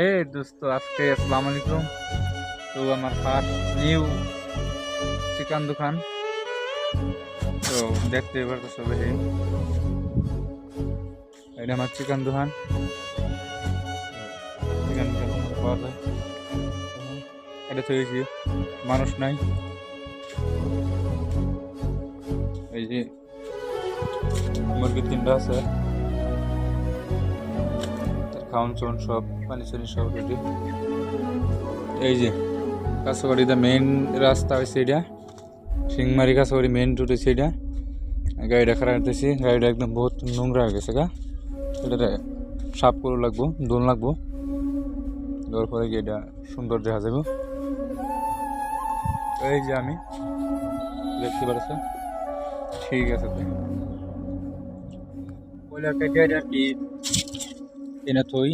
এই দোস্ত আজকে আসসালামু আলাইকুম। তো আমার ফার্স্ট নিউ চিকেন দোকান। তো দেখতে পারতো সবাই, এটা আমার চিকেন দোকান। চিকেন পাওয়া যায়, এটা তৈরি মানুষ নাই। এই যে মুরগি 3টা আছে, তার খাওয়ান চন সব পানি চানি সব রেডি। এই যে কাছাকাড়িতে মেইন রাস্তা হয়েছে এটা, সিংমারি কাছাকাড়ি মেইন রোড হয়েছে এটা। গাড়িটা খারাপ হতেছি, গাড়িটা একদম বহুত নোংরা হয়ে গেছে গা। এটা সাফ করে লাগবো, দোল লাগবো, দেওয়ার পরে গিয়ে এটা সুন্দর দেখা যাবে। এই যে আমি দেখতে পাচ্ছি, ঠিক আছে। তো কেটে আর কি এনে থই